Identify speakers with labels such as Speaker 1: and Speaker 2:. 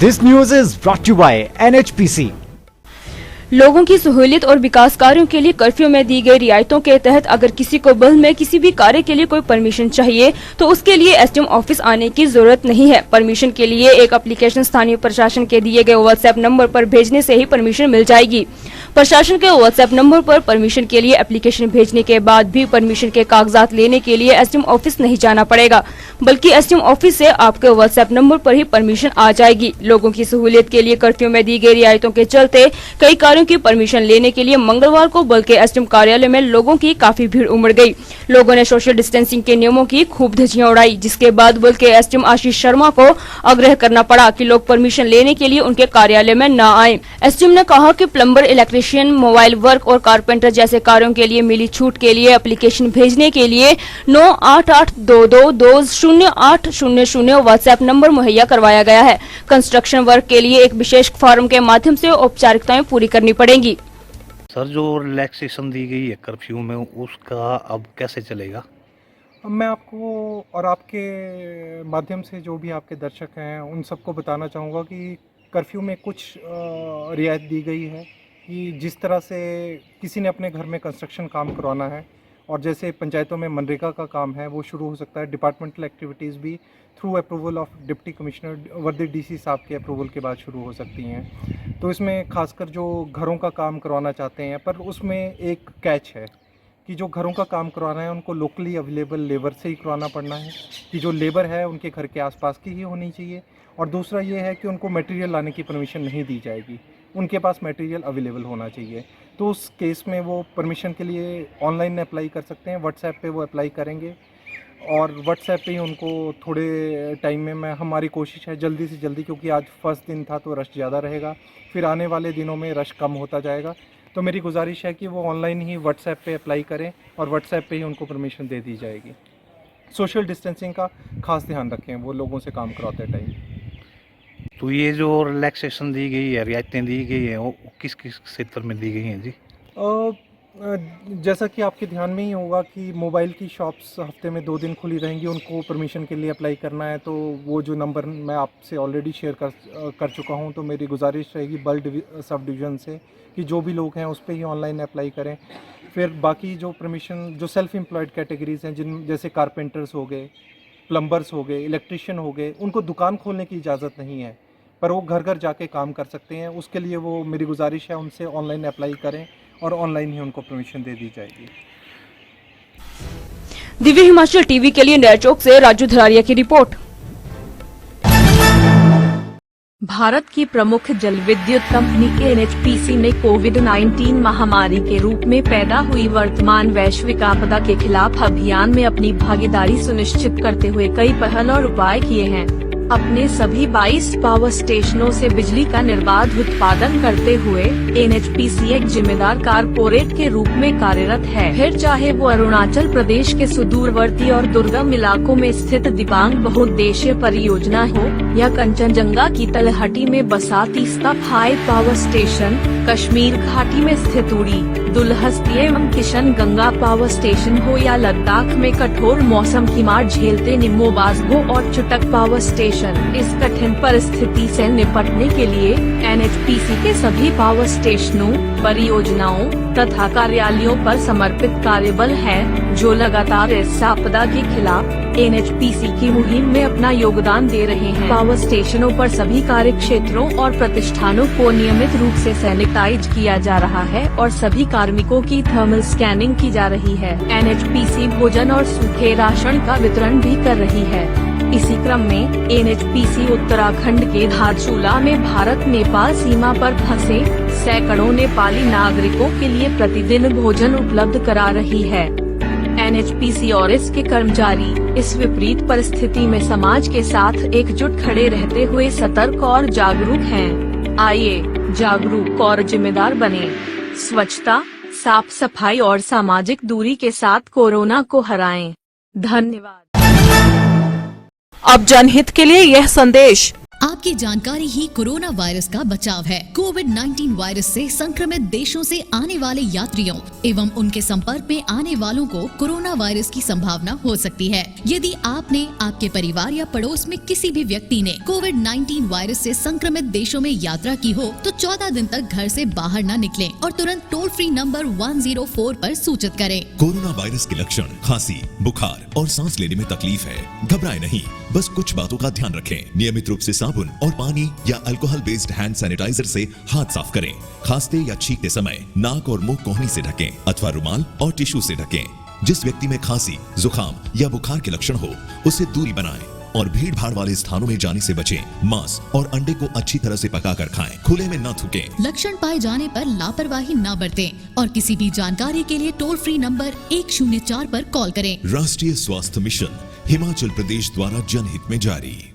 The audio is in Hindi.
Speaker 1: This news is brought to you by NHPC.
Speaker 2: लोगों की सहूलियत और विकास कार्यों के लिए कर्फ्यू में दी गई रियायतों के तहत अगर किसी को बल्द में किसी भी कार्य के लिए कोई परमिशन चाहिए तो उसके लिए एसडीएम ऑफिस आने की जरूरत नहीं है। परमिशन के लिए एक एप्लीकेशन स्थानीय प्रशासन के दिए गए व्हाट्सएप नंबर पर भेजने से ही परमिशन मिल जाएगी। प्रशासन के व्हाट्सएप नंबर पर परमिशन के लिए एप्लीकेशन भेजने के बाद भी परमिशन के कागजात लेने के लिए एसडीएम ऑफिस नहीं जाना पड़ेगा, बल्कि एसडीएम ऑफिस से आपके व्हाट्सएप नंबर पर ही परमिशन आ जाएगी। लोगों की सहूलियत के लिए कर्फ्यू में दी गई रियायतों के चलते कई कार्यों की परमिशन लेने के लिए मंगलवार को बल्द के एसडीएम कार्यालय में लोगों की काफी भीड़ उमड़ गई। लोगों ने सोशल डिस्टेंसिंग के नियमों की खूब धज्जियां उड़ाई, जिसके बाद बल्द के एसडीएम आशीष शर्मा को आग्रह करना पड़ा कि लोग परमिशन लेने के लिए उनके कार्यालय में न आएं। एसडीएम ने कहा कि प्लम्बर, इलेक्ट्रीशियन, मोबाइल वर्क और कारपेंटर जैसे कार्यों के लिए मिली छूट के लिए एप्लीकेशन भेजने के लिए 9882220800 व्हाट्सएप नंबर मुहैया करवाया गया है। कंस्ट्रक्शन वर्क के लिए एक विशेष फॉर्म के माध्यम से औपचारिकताएं पूरी करनी पड़ेंगी।
Speaker 3: सर, जो रिलैक्सेशन दी गई है कर्फ्यू में, उसका अब कैसे चलेगा?
Speaker 4: मैं आपको और आपके माध्यम से जो भी आपके दर्शक हैं उन सबको बताना चाहूँगा कि कर्फ्यू में कुछ रियायत दी गई है कि जिस तरह से किसी ने अपने घर में कंस्ट्रक्शन काम करवाना है और जैसे पंचायतों में मनरेगा का काम है वो शुरू हो सकता है। डिपार्टमेंटल एक्टिविटीज़ भी through approval of deputy commissioner वर्दी डीसी साहब के अप्रूवल के बाद शुरू हो सकती हैं। तो इसमें खासकर जो घरों का काम करवाना चाहते हैं, पर उसमें एक कैच है कि जो घरों का काम करवाना है उनको लोकली अवेलेबल लेबर से ही करवाना पड़ना है, कि जो लेबर है उनके घर के आसपास की ही होनी चाहिए। और दूसरा ये है कि उनको मटेरियल लाने की परमिशन नहीं दी जाएगी, उनके पास मटेरियल अवेलेबल होना चाहिए। तो उस केस में वो परमिशन के लिए ऑनलाइन अप्लाई कर सकते हैं, व्हाट्सएप पे वो अप्लाई करेंगे और व्हाट्सएप पे ही उनको थोड़े टाइम में हमारी कोशिश है जल्दी से जल्दी, क्योंकि आज फर्स्ट दिन था तो रश ज़्यादा रहेगा, फिर आने वाले दिनों में रश कम होता जाएगा। तो मेरी गुजारिश है कि वो ऑनलाइन ही व्हाट्सएप पे अप्लाई करें और व्हाट्सएप पे ही उनको परमिशन दे दी जाएगी। सोशल डिस्टेंसिंग का खास ध्यान रखें वो लोगों से काम कराते टाइम।
Speaker 3: तो ये जो रिलैक्सेशन दी गई है, रियायतें दी गई हैं, वो किस किस क्षेत्र में दी गई हैं जी?
Speaker 4: जैसा कि आपके ध्यान में ही होगा कि मोबाइल की शॉप्स हफ्ते में 2 दिन खुली रहेंगी, उनको परमिशन के लिए अप्लाई करना है। तो वो जो नंबर मैं आपसे ऑलरेडी शेयर कर चुका हूं, तो मेरी गुजारिश रहेगी बल्द सब डिवीज़न से कि जो भी लोग हैं उस पर ही ऑनलाइन अप्लाई करें। फिर बाकी जो परमिशन जो सेल्फ़ एम्प्लॉयड कैटेगरीज़ हैं, जिन जैसे कारपेंटर्स हो गए, प्लम्बर्स हो गए, इलेक्ट्रीशियन हो गए, उनको दुकान खोलने की इजाज़त नहीं है, पर वो घर घर जाके काम कर सकते हैं। उसके लिए वो मेरी गुजारिश है उनसे ऑनलाइन अप्लाई करें और ऑनलाइन ही उनको परमिशन दे दी जाएगी।
Speaker 2: दिव्य हिमाचल टीवी के लिए नया चौक से राजू धरारिया की रिपोर्ट।
Speaker 5: भारत की प्रमुख जल विद्युत कंपनी के एनएचपीसी ने कोविड-19 महामारी के रूप में पैदा हुई वर्तमान वैश्विक आपदा के खिलाफ अभियान में अपनी भागीदारी सुनिश्चित करते हुए कई पहल और उपाय किए हैं। अपने सभी 22 पावर स्टेशनों से बिजली का निर्बाध उत्पादन करते हुए एनएचपीसी एक जिम्मेदार कारपोरेट के रूप में कार्यरत है। फिर चाहे वो अरुणाचल प्रदेश के सुदूरवर्ती और दुर्गम इलाकों में स्थित दिबांग बहुउद्देशीय परियोजना हो या कंचनजंगा की तलहटी में बसा Teesta high power station, Kashmir घाटी में स्थित उड़ी, दुलहस्ती एवं किशन गंगा पावर स्टेशन हो या लद्दाख में कठोर मौसम की मार झेलते निमोबाजगो और चुटक पावर स्टेशन, इस कठिन परिस्थिति से निपटने के लिए एनएचपीसी के सभी पावर स्टेशनों, परियोजनाओं तथा कार्यालयों पर समर्पित कार्यबल है, जो लगातार इस आपदा के खिलाफ एनएचपीसी की मुहिम में अपना योगदान दे रहे हैं। पावर स्टेशनों पर सभी कार्य क्षेत्रों और प्रतिष्ठानों को नियमित रूप से सैनिटाइज किया जा रहा है और सभी कार्मिकों की थर्मल स्कैनिंग की जा रही है। एनएचपीसी भोजन और सूखे राशन का वितरण भी कर रही है। इसी क्रम में एनएचपीसी उत्तराखंड के धारचूला में भारत नेपाल सीमा पर फंसे सैकड़ों नेपाली नागरिकों के लिए प्रतिदिन भोजन उपलब्ध करा रही है। एनएचपीसी और इसके कर्मचारी इस विपरीत परिस्थिति में समाज के साथ एकजुट खड़े रहते हुए सतर्क और जागरूक हैं। आइए जागरूक और जिम्मेदार बने। स्वच्छता, साफ सफाई और सामाजिक दूरी के साथ कोरोना को हराएं। धन्यवाद।
Speaker 6: अब जनहित के लिए यह संदेश।
Speaker 7: आप
Speaker 6: आपकी जानकारी ही कोरोना वायरस का बचाव है। कोविड-19 वायरस से संक्रमित देशों से आने वाले यात्रियों एवं उनके संपर्क में आने वालों को कोरोना वायरस की संभावना हो सकती है। यदि आपने, आपके परिवार या पड़ोस में किसी भी व्यक्ति ने कोविड-19 वायरस से संक्रमित देशों में यात्रा की हो तो 14 दिन तक घर से बाहर न निकलें और तुरंत टोल फ्री नंबर 104 पर सूचित करें।
Speaker 7: कोरोना वायरस के लक्षण खांसी, बुखार और सांस लेने में तकलीफ है। घबराए नहीं, बस कुछ बातों का ध्यान रखें। नियमित रूप से साबुन और पानी या अल्कोहल बेस्ड हैंड सैनिटाइजर से हाथ साफ करें। खांसते या छींकते समय नाक और मुंह कोहनी से ढकें अथवा रुमाल और टिश्यू से ढकें। जिस व्यक्ति में खांसी, जुकाम या बुखार के लक्षण हो उससे दूरी बनाएं और भीड़ भाड़ वाले स्थानों में जाने से बचें। मांस और अंडे को अच्छी तरह से पकाकर खाएं। खुले में न थूकें।
Speaker 6: लक्षण पाए जाने पर लापरवाही न बरतें और किसी भी जानकारी के लिए टोल फ्री नंबर 104 पर कॉल करें।
Speaker 7: राष्ट्रीय स्वास्थ्य मिशन हिमाचल प्रदेश द्वारा जनहित में जारी।